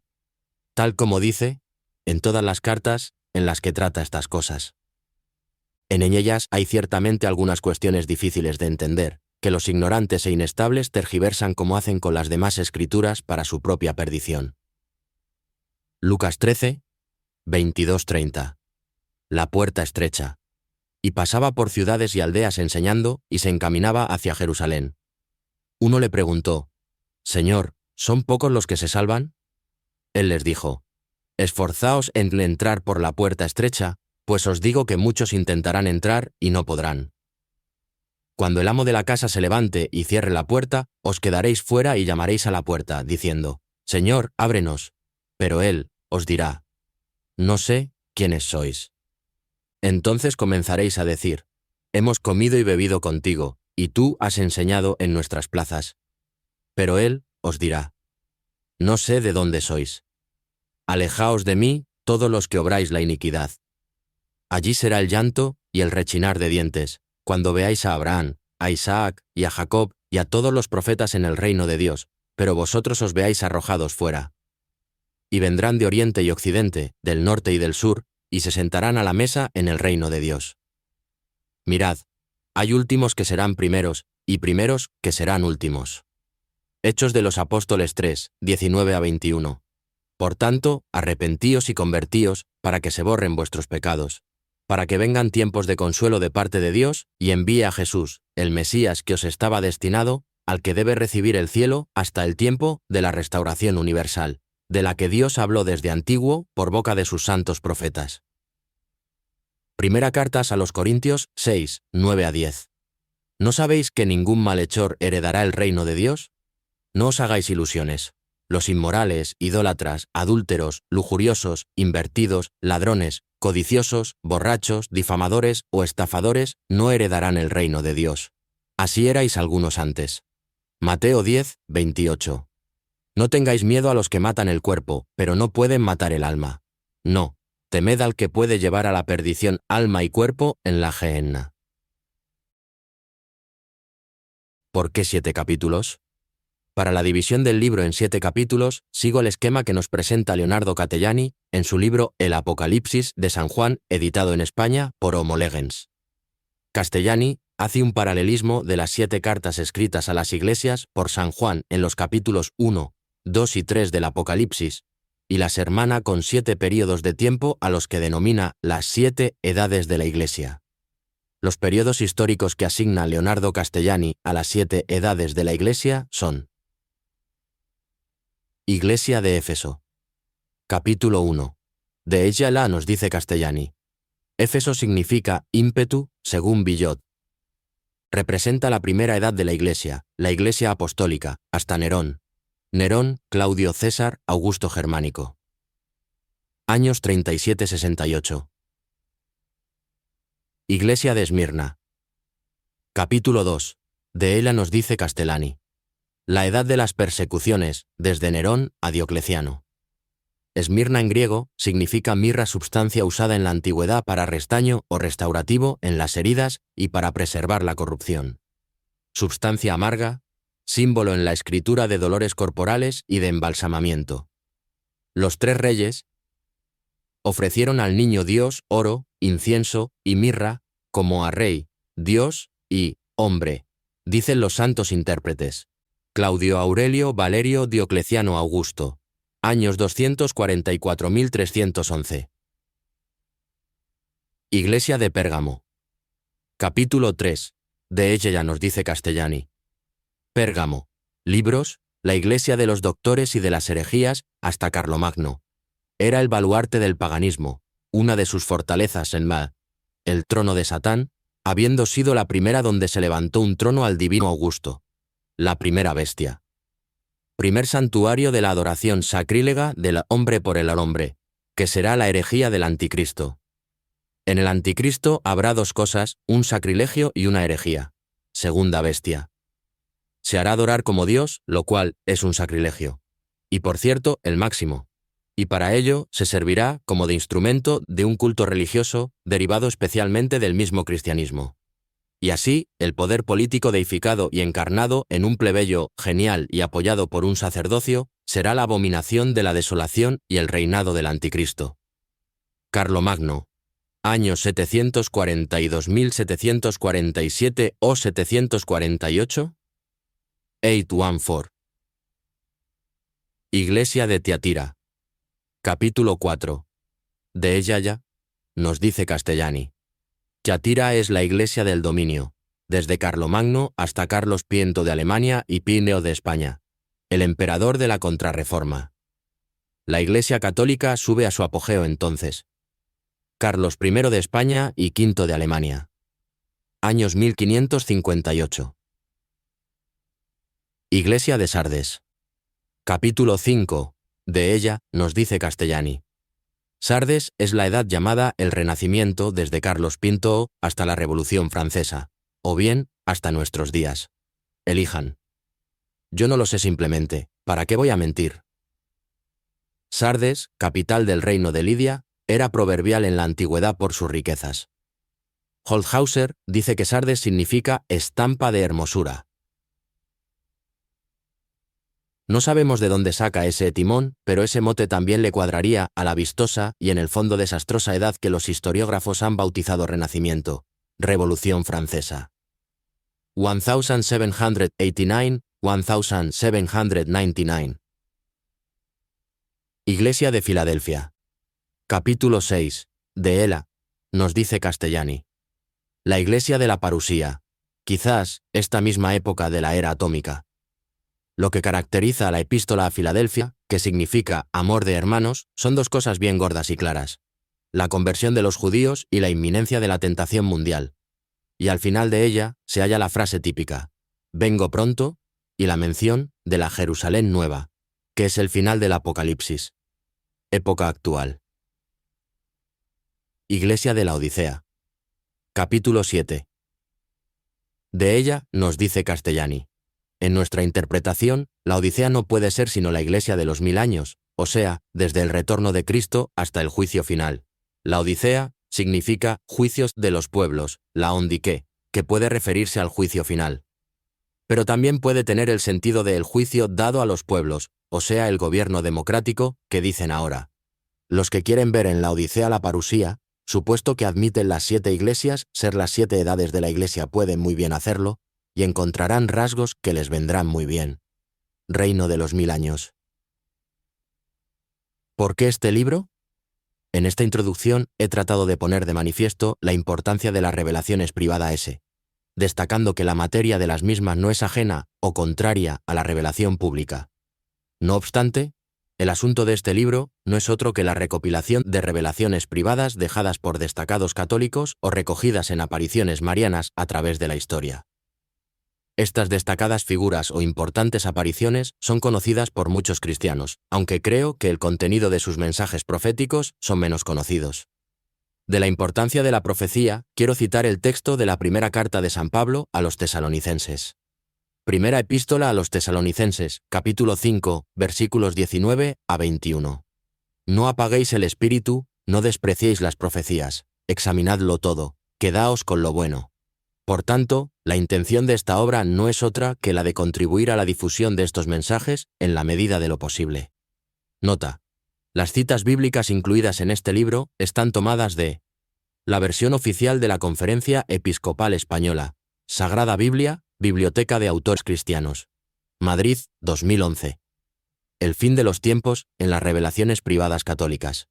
Tal como dice, en todas las cartas en las que trata estas cosas. En ellas hay ciertamente algunas cuestiones difíciles de entender, que los ignorantes e inestables tergiversan como hacen con las demás escrituras para su propia perdición. Lucas 13, 22-30. La puerta estrecha. Y pasaba por ciudades y aldeas enseñando, y se encaminaba hacia Jerusalén. Uno le preguntó: Señor, ¿son pocos los que se salvan? Él les dijo: Esforzaos en entrar por la puerta estrecha, pues os digo que muchos intentarán entrar y no podrán. Cuando el amo de la casa se levante y cierre la puerta, os quedaréis fuera y llamaréis a la puerta, diciendo: Señor, ábrenos. Pero él os dirá: No sé quiénes sois. Entonces comenzaréis a decir: Hemos comido y bebido contigo, y tú has enseñado en nuestras plazas. Pero él os dirá: No sé de dónde sois. Alejaos de mí, todos los que obráis la iniquidad. Allí será el llanto y el rechinar de dientes, cuando veáis a Abraham, a Isaac y a Jacob y a todos los profetas en el reino de Dios, pero vosotros os veáis arrojados fuera. Y vendrán de oriente y occidente, del norte y del sur, y se sentarán a la mesa en el reino de Dios. Mirad, hay últimos que serán primeros, y primeros que serán últimos. Hechos de los Apóstoles 3, 19-21. Por tanto, arrepentíos y convertíos, para que se borren vuestros pecados, para que vengan tiempos de consuelo de parte de Dios, y envíe a Jesús, el Mesías que os estaba destinado, al que debe recibir el cielo hasta el tiempo de la restauración universal, de la que Dios habló desde antiguo por boca de sus santos profetas. Primera carta a los Corintios 6, 9-10. ¿No sabéis que ningún malhechor heredará el reino de Dios? No os hagáis ilusiones. Los inmorales, idólatras, adúlteros, lujuriosos, invertidos, ladrones, codiciosos, borrachos, difamadores o estafadores no heredarán el reino de Dios. Así erais algunos antes. Mateo 10, 28. No tengáis miedo a los que matan el cuerpo, pero no pueden matar el alma. No, temed al que puede llevar a la perdición alma y cuerpo en la Gehenna. ¿Por qué 7 capítulos? Para la división del libro en 7 capítulos, sigo el esquema que nos presenta Leonardo Catellani en su libro El Apocalipsis de San Juan, editado en España por Homo Legens. Castellani hace un paralelismo de las 7 cartas escritas a las iglesias por San Juan en los capítulos 1, 2 y 3 del Apocalipsis, y las hermana con 7 períodos de tiempo a los que denomina las 7 edades de la Iglesia. Los períodos históricos que asigna Leonardo Castellani a las 7 edades de la Iglesia son: Iglesia de Éfeso. Capítulo 1. De ella nos dice Castellani. Éfeso significa ímpetu, según Villot. Representa la primera edad de la Iglesia apostólica, hasta Nerón. Nerón, Claudio César, Augusto Germánico. Años 37-68. Iglesia de Esmirna. Capítulo 2. De ella nos dice Castellani. La edad de las persecuciones, desde Nerón a Diocleciano. Esmirna en griego significa mirra, substancia usada en la antigüedad para restaño o restaurativo en las heridas y para preservar la corrupción. Substancia amarga, símbolo en la escritura de dolores corporales y de embalsamamiento. Los 3 reyes ofrecieron al niño Dios oro, incienso y mirra como a rey, Dios y hombre, dicen los santos intérpretes. Claudio Aurelio Valerio Diocleciano Augusto. Años 244.311. Iglesia de Pérgamo. Capítulo 3. De ella ya nos dice Castellani. Pérgamo. Libros, la iglesia de los doctores y de las herejías hasta Carlomagno. Era el baluarte del paganismo. una de sus fortalezas en Ma, el trono de Satán, habiendo sido la primera donde se levantó un trono al divino Augusto, la primera bestia. Primer santuario de la adoración sacrílega del hombre por el hombre, que será la herejía del anticristo. En el anticristo habrá dos cosas, un sacrilegio y una herejía. Segunda bestia. Se hará adorar como Dios, lo cual es un sacrilegio. Y por cierto, el máximo. Y para ello se servirá como de instrumento de un culto religioso derivado especialmente del mismo cristianismo. Y así, el poder político deificado y encarnado en un plebeyo genial y apoyado por un sacerdocio, será la abominación de la desolación y el reinado del anticristo. Carlomagno. Años 742.747 o 748. 814. Iglesia de Tiatira. Capítulo 4. De ella ya, nos dice Castellani. Tiatira es la iglesia del dominio, desde Carlomagno hasta Carlos V de Alemania y Pío de España, el emperador de la Contrarreforma. La iglesia católica sube a su apogeo entonces. Carlos I de España y V de Alemania. Años 1558. Iglesia de Sardes. Capítulo 5. De ella, nos dice Castellani. Sardes es la edad llamada el Renacimiento desde Carlos V hasta la Revolución Francesa, o bien hasta nuestros días. Elijan. Yo no lo sé simplemente, ¿para qué voy a mentir? Sardes, capital del reino de Lidia, era proverbial en la antigüedad por sus riquezas. Holthauser dice que Sardes significa estampa de hermosura. No sabemos de dónde saca ese etimón, pero ese mote también le cuadraría a la vistosa y en el fondo desastrosa edad que los historiógrafos han bautizado Renacimiento, Revolución Francesa. 1789, 1799. Iglesia de Filadelfia. Capítulo 6. De ella, nos dice Castellani. La iglesia de la parusía, quizás esta misma época de la era atómica. Lo que caracteriza a la epístola a Filadelfia, que significa amor de hermanos, son dos cosas bien gordas y claras: la conversión de los judíos y la inminencia de la tentación mundial. Y al final de ella se halla la frase típica, vengo pronto, y la mención de la Jerusalén nueva, que es el final del Apocalipsis. Época actual. Iglesia de la Odisea. Capítulo 7. De ella nos dice Castellani. En nuestra interpretación, la Odisea no puede ser sino la iglesia de los 1000 años, o sea, desde el retorno de Cristo hasta el juicio final. La Odisea significa juicios de los pueblos, la ondique, que puede referirse al juicio final. Pero también puede tener el sentido de el juicio dado a los pueblos, o sea, el gobierno democrático, que dicen ahora. Los que quieren ver en la Odisea la parusía, supuesto que admiten las 7 iglesias, ser las 7 edades de la iglesia pueden muy bien hacerlo, y encontrarán rasgos que les vendrán muy bien. Reino de los 1000 años. ¿Por qué este libro? En esta introducción he tratado de poner de manifiesto la importancia de las revelaciones privadas, destacando que la materia de las mismas no es ajena o contraria a la revelación pública. No obstante, el asunto de este libro no es otro que la recopilación de revelaciones privadas dejadas por destacados católicos o recogidas en apariciones marianas a través de la historia. Estas destacadas figuras o importantes apariciones son conocidas por muchos cristianos, aunque creo que el contenido de sus mensajes proféticos son menos conocidos. De la importancia de la profecía, quiero citar el texto de la primera carta de San Pablo a los tesalonicenses. Primera epístola a los tesalonicenses, capítulo 5, versículos 19 a 21. No apaguéis el espíritu, no despreciéis las profecías, examinadlo todo, quedaos con lo bueno. Por tanto, la intención de esta obra no es otra que la de contribuir a la difusión de estos mensajes en la medida de lo posible. Nota: las citas bíblicas incluidas en este libro están tomadas de la versión oficial de la Conferencia Episcopal Española, Sagrada Biblia, Biblioteca de Autores Cristianos. Madrid, 2011. El fin de los tiempos en las revelaciones privadas católicas.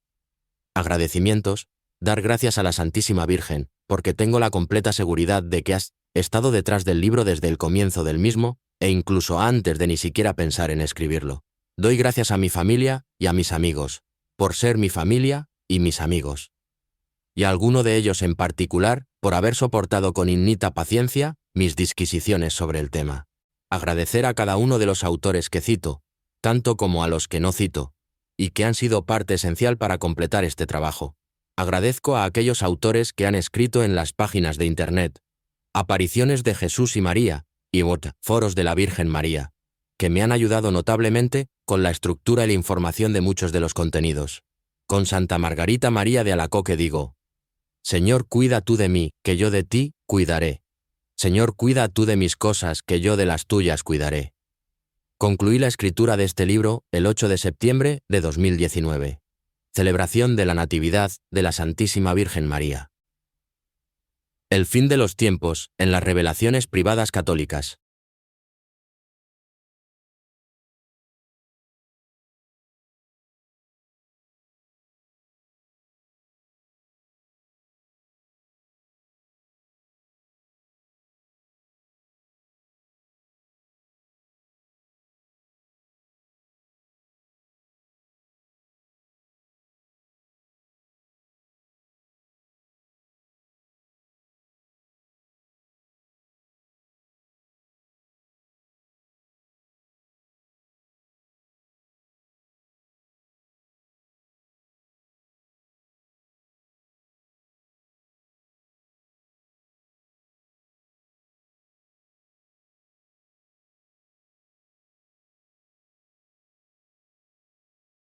Agradecimientos: dar gracias a la Santísima Virgen, porque tengo la completa seguridad de que has estado detrás del libro desde el comienzo del mismo, e incluso antes de ni siquiera pensar en escribirlo. Doy gracias a mi familia y a mis amigos, por ser mi familia y mis amigos. y a alguno de ellos en particular por haber soportado con innata paciencia mis disquisiciones sobre el tema. Agradecer a cada uno de los autores que cito, tanto como a los que no cito, y que han sido parte esencial para completar este trabajo. Agradezco a aquellos autores que han escrito en las páginas de Internet, Apariciones de Jesús y María, y Foros de la Virgen María, que me han ayudado notablemente con la estructura y la información de muchos de los contenidos. Con Santa Margarita María de Alacoque digo: Señor, cuida tú de mí, que yo de ti cuidaré. Señor, cuida tú de mis cosas, que yo de las tuyas cuidaré. Concluí la escritura de este libro el 8 de septiembre de 2019. Celebración de la Natividad de la Santísima Virgen María. El fin de los tiempos en las revelaciones privadas católicas.